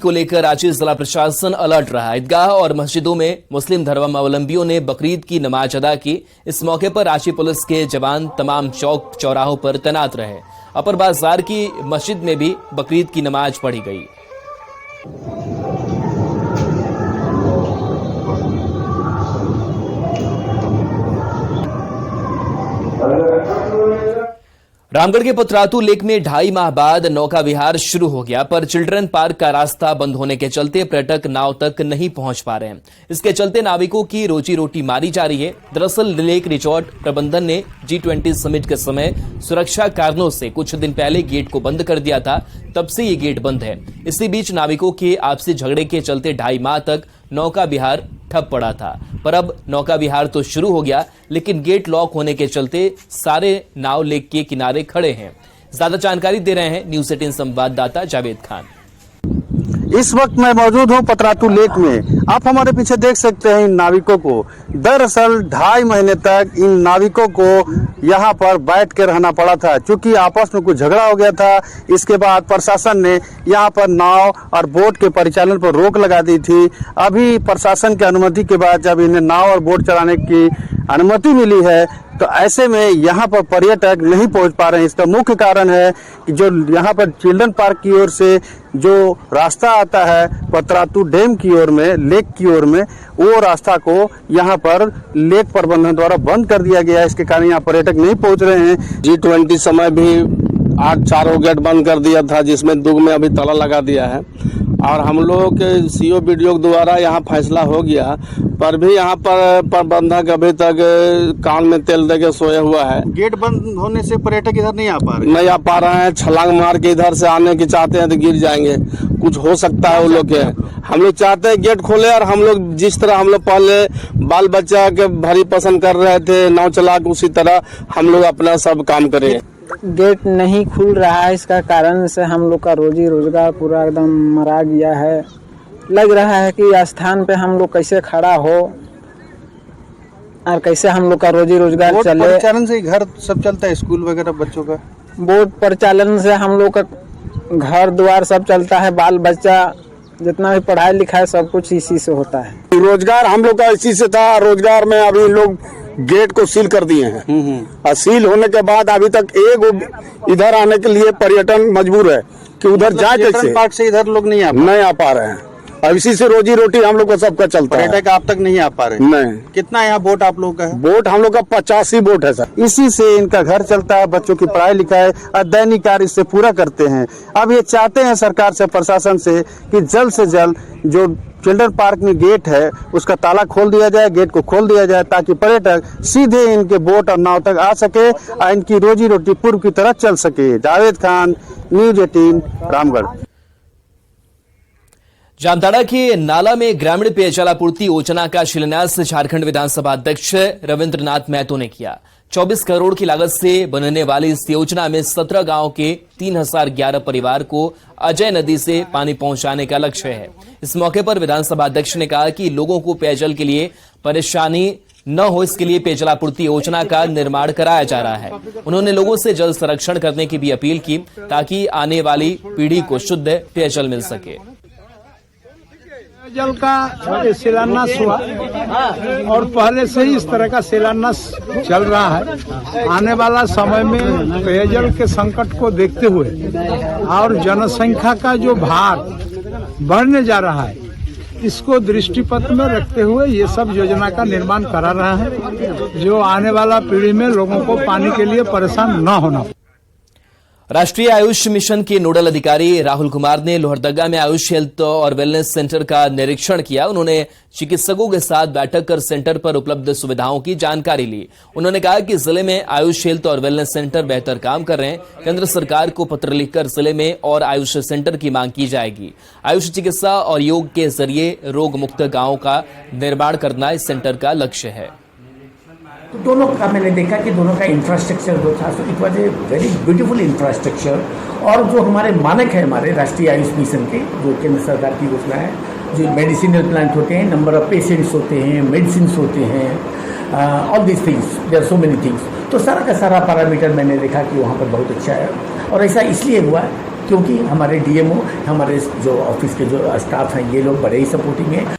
को लेकर रांची जिला प्रशासन अलर्ट रहा। ईदगाह और मस्जिदों में मुस्लिम धर्मावलंबियों ने बकरीद की नमाज अदा की। इस मौके पर रांची पुलिस के जवान तमाम चौक चौराहों पर तैनात रहे। अपर बाजार की मस्जिद में भी बकरीद की नमाज पढ़ी गई। रामगढ़ के पतरातू लेक में 2.5 माह बाद नौका विहार शुरू हो गया, पर चिल्ड्रन पार्क का रास्ता बंद होने के चलते पर्यटक नाव तक नहीं पहुंच पा रहे हैं। इसके चलते नाविकों की रोजी रोटी मारी जा रही है। दरअसल लेक रिजॉर्ट प्रबंधन ने G20 समिट के समय सुरक्षा कारणों से कुछ दिन पहले गेट को बंद कर दिया था, तब से ये गेट बंद है। इसी बीच नाविकों के आपसी झगड़े के चलते 2.5 माह तक नौका विहार ठप पड़ा था, पर अब नौका विहार तो शुरू हो गया, लेकिन गेट लॉक होने के चलते सारे नाव लेक के किनारे खड़े हैं। ज्यादा जानकारी दे रहे हैं न्यूज़ 18 संवाददाता जावेद खान। इस वक्त मैं मौजूद हूं पतरातू लेक में। आप हमारे पीछे देख सकते हैं इन नाविकों को। दरअसल 2.5 महीने तक इन नाविकों को यहां पर बैठ के रहना पड़ा था, क्योंकि आपस में कुछ झगड़ा हो गया था। इसके बाद प्रशासन ने यहां पर नाव और बोट के परिचालन पर रोक लगा दी थी। अभी प्रशासन की अनुमति के बाद जब इन्हें नाव और बोट चलाने की अनुमति मिली है, तो ऐसे में यहाँ पर पर्यटक नहीं पहुँच पा रहे हैं। इसका मुख्य कारण है कि जो यहाँ पर चिल्ड्रन पार्क की ओर से जो रास्ता आता है पतरातू डैम की ओर में, लेक की ओर में, वो रास्ता को यहाँ पर लेक प्रबंधन द्वारा बंद कर दिया गया है। इसके कारण यहाँ पर्यटक नहीं पहुँच रहे हैं। G20 समय भी 8 चारों गेट बंद कर दिया था, जिसमें दुग में अभी ताला लगा दिया है, और हम लोगों के CO BDO द्वारा यहाँ फैसला हो गया, पर भी यहाँ पर प्रबंधक अभी तक कान में तेल देके सोया हुआ है। गेट बंद होने से पर्यटक इधर नहीं आ पा रहे हैं। छलांग मार के इधर से आने की चाहते हैं तो गिर जाएंगे, कुछ हो सकता है वो लोग के। हम लोग चाहते हैं गेट खोले, और हम लोग जिस तरह हम लोग पहले बाल बच्चा के भरी पसंद कर रहे थे नाव चला के, उसी तरह हम लोग अपना सब काम करें। गेट नहीं खुल रहा है, इसका कारण से हम लोग का रोजी रोजगार पूरा एकदम मरा गया है। लग रहा है कि स्थान पे हम लोग कैसे खड़ा हो और कैसे हम लोग का रोजी रोजगार चले। परिचालन से घर सब चलता है, स्कूल वगैरह बच्चों का। बोट परिचालन से हम लोग का घर द्वार सब चलता है, बाल बच्चा जितना भी पढ़ाई लिखाई सब कुछ इसी से होता है। रोजगार हम लोग का इसी से था। रोजगार में अभी लोग गेट को सील कर दिए हैं, और सील होने के बाद अभी तक एक इधर आने के लिए पर्यटन मजबूर है कि उधर जाए कैसे। पार्क से इधर लोग नहीं आ पा रहे हैं। अब इसी से रोजी रोटी हम लोग का सबका चलता है। पर्यटक आप तक नहीं आ पा रहे? नहीं। कितना यहाँ बोट आप लोग का है? बोट हम लोग का 85 बोट है सर। इसी से इनका घर चलता है, बच्चों की पढ़ाई लिखाई और दैनिक कार्य इससे पूरा करते हैं। अब ये चाहते हैं सरकार से, प्रशासन से, कि जल्द से जल्द जो चिल्ड्रन पार्क में गेट है उसका ताला खोल दिया जाए, गेट को खोल दिया जाए, ताकि पर्यटक सीधे इनके बोट और नाव तक आ सके और इनकी रोजी रोटी पूर्व की तरह चल सके। जावेद खान, न्यूज़ 18, रामगढ़। जामताड़ा के नाला में ग्रामीण पेयजल आपूर्ति योजना का शिलान्यास झारखंड विधानसभा अध्यक्ष रविंद्रनाथ महतो ने किया। 24 करोड़ की लागत से बनने वाली इस योजना में 17 गांव के 3011 परिवार को अजय नदी से पानी पहुंचाने का लक्ष्य है। इस मौके पर विधानसभा अध्यक्ष ने कहा कि लोगों को पेयजल के लिए परेशानी न हो, इसके लिए पेयजल आपूर्ति योजना का निर्माण कराया जा रहा है। उन्होंने लोगों से जल संरक्षण करने की भी अपील की, ताकि आने वाली पीढ़ी को शुद्ध पेयजल मिल सके। जल का शिलान्यास हुआ, और पहले से ही इस तरह का शिलान्यास चल रहा है। आने वाला समय में पेयजल के संकट को देखते हुए और जनसंख्या का जो भार बढ़ने जा रहा है, इसको दृष्टिपथ में रखते हुए ये सब योजना का निर्माण करा रहा है, जो आने वाला पीढ़ी में लोगों को पानी के लिए परेशान न होना। राष्ट्रीय आयुष मिशन के नोडल अधिकारी राहुल कुमार ने लोहरदगा में आयुष हेल्थ और वेलनेस सेंटर का निरीक्षण किया। उन्होंने चिकित्सकों के साथ बैठक कर सेंटर पर उपलब्ध सुविधाओं की जानकारी ली। उन्होंने कहा कि जिले में आयुष हेल्थ और वेलनेस सेंटर बेहतर काम कर रहे हैं। केंद्र सरकार को पत्र लिखकर जिले में और आयुष सेंटर की मांग की जाएगी। आयुष चिकित्सा और योग के जरिए रोग मुक्त गांवों का निर्माण करना इस सेंटर का लक्ष्य है। तो दोनों का मैंने देखा कि दोनों का इंफ्रास्ट्रक्चर जो था, it was a very beautiful infrastructure. और जो हमारे मानक है हमारे राष्ट्रीय आयुष मिशन के, जो केंद्र सरकार की योजना है, जो मेडिसिनल प्लांट होते हैं, नंबर ऑफ पेशेंट्स होते हैं, मेडिसिन होते हैं, all this things, there are so many things. तो सारा का सारा पैरामीटर मैंने देखा कि वहाँ पर बहुत अच्छा है। और ऐसा इसलिए हुआ क्योंकि हमारे डीएमओ, हमारे जो ऑफिस के जो स्टाफ हैं, ये लोग बड़े ही सपोर्टिंग हैं।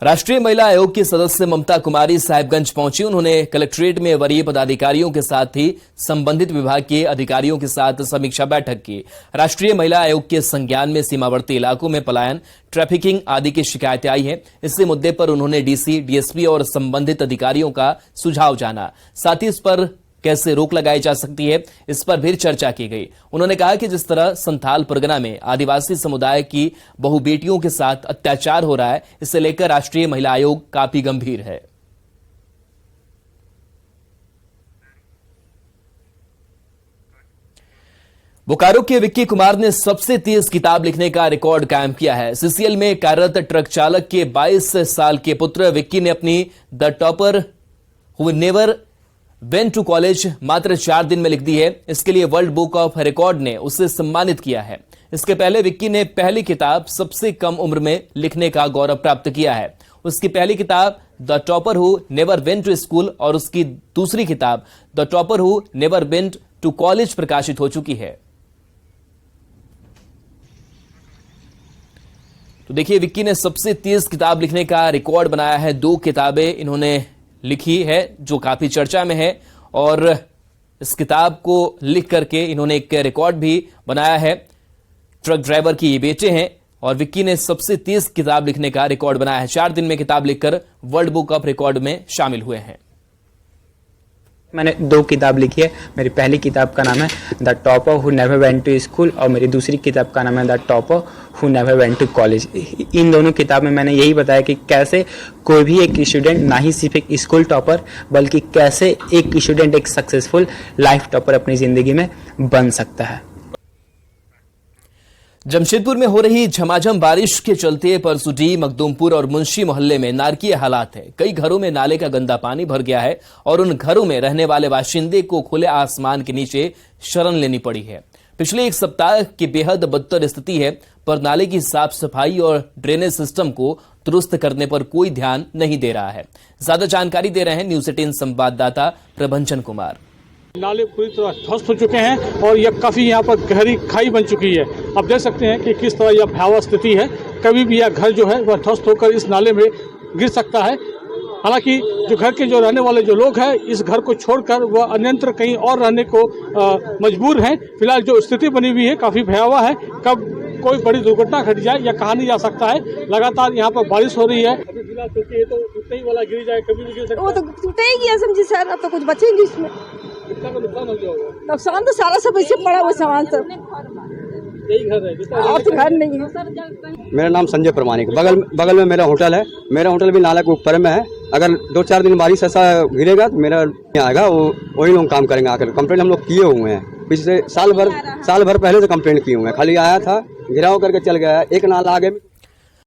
राष्ट्रीय महिला आयोग की सदस्य ममता कुमारी साहिबगंज पहुंची। उन्होंने कलेक्ट्रेट में वरीय पदाधिकारियों के साथ ही संबंधित विभाग के अधिकारियों के साथ समीक्षा बैठक की। राष्ट्रीय महिला आयोग के संज्ञान में सीमावर्ती इलाकों में पलायन, ट्रैफिकिंग आदि की शिकायतें आई हैं। इसी मुद्दे पर उन्होंने डीसी, डीएसपी और संबंधित अधिकारियों का सुझाव जाना। साथ ही इस पर कैसे रोक लगाई जा सकती है, इस पर भी चर्चा की गई। उन्होंने कहा कि जिस तरह संथाल परगना में आदिवासी समुदाय की बहु बेटियों के साथ अत्याचार हो रहा है, इसे लेकर राष्ट्रीय महिला आयोग काफी गंभीर है। बोकारो के विक्की कुमार ने सबसे तेज किताब लिखने का रिकॉर्ड कायम किया है। सीसीएल में कार्यरत ट्रक चालक के 22 साल के पुत्र विक्की ने अपनी the topper who never went to college मात्र 4 दिन में लिख दी है। इसके लिए वर्ल्ड बुक ऑफ रिकॉर्ड ने उसे सम्मानित किया है। इसके पहले विक्की ने पहली किताब सबसे कम उम्र में लिखने का गौरव प्राप्त किया है। उसकी पहली किताब the topper who never went to school और उसकी दूसरी किताब the topper who never went to college प्रकाशित हो चुकी है। तो देखिए, विक्की ने सबसे तेज किताब लिखने का रिकॉर्ड बनाया है। 2 किताबें इन्होंने लिखी है जो काफी चर्चा में है, और इस किताब को लिख करके इन्होंने एक रिकॉर्ड भी बनाया है। ट्रक ड्राइवर की ये बेटे हैं और विक्की ने सबसे तेज किताब लिखने का रिकॉर्ड बनाया है। 4 दिन में किताब लिखकर वर्ल्ड बुक ऑफ रिकॉर्ड में शामिल हुए हैं। मैंने 2 किताब लिखी है। मेरी पहली किताब का नाम है the topper who never went to school और मेरी दूसरी किताब का नाम है the topper who never went to college. इन दोनों किताब में मैंने यही बताया कि कैसे कोई भी एक स्टूडेंट ना ही सिर्फ एक स्कूल टॉपर बल्कि कैसे एक स्टूडेंट एक सक्सेसफुल लाइफ टॉपर अपनी जिंदगी में बन सकता है। जमशेदपुर में हो रही झमाझम बारिश के चलते परसुडी, मखदूमपुर और मुंशी मोहल्ले में नारकीय हालात है। कई घरों में नाले का गंदा पानी भर गया है और उन घरों में रहने वाले बाशिंदे को खुले आसमान के नीचे शरण लेनी पड़ी है। पिछले 1 सप्ताह की बेहद बदतर स्थिति है, पर नाले की साफ सफाई और ड्रेनेज सिस्टम को दुरुस्त करने पर कोई ध्यान नहीं दे रहा है। ज्यादा जानकारी दे रहे हैं न्यूज 18 संवाददाता प्रभंजन कुमार। नाले पूरी तरह ध्वस्त हो चुके हैं और यह काफी यहाँ पर गहरी खाई बन चुकी है। आप देख सकते हैं कि किस तरह यह भयावह स्थिति है। कभी भी यह घर जो है वह ध्वस्त होकर इस नाले में गिर सकता है। हालांकि जो घर के जो रहने वाले जो लोग हैं इस घर को छोड़कर वह अन्यत्र कहीं और रहने को मजबूर हैं। फिलहाल जो स्थिति बनी हुई है काफी भयावह है। कब कोई बड़ी दुर्घटना घट जाए यह कहा नहीं जा सकता है। लगातार यहाँ पर बारिश हो रही है। अभी फिलहाल क्योंकि ये तो टूटने ही वाला गिर जाए, कभी भी गिर सकता है। वो तो टूटे ही गया समझिए सर, अब तो कुछ बचेंगे इसमें। कितना का नुकसान हो गया होगा? नुकसान तो सारा सब ऐसे पड़ा हुआ सामान सब, यही घर है और तो घर नहीं है। मेरा नाम संजय प्रमाणिक, बगल में मेरा होटल है। मेरा होटल भी नाला के ऊपर में है। अगर 2-4 दिन बारिश ऐसा गिरेगा तो मेरा आएगा, वही लोग काम करेंगे आकर। कंप्लेंट हम लोग किए हुए हैं, पिछले साल भर पहले से कंप्लेंट किए हुए हैं। खाली आया था, घिराव करके चल गया है। एक नाला आगे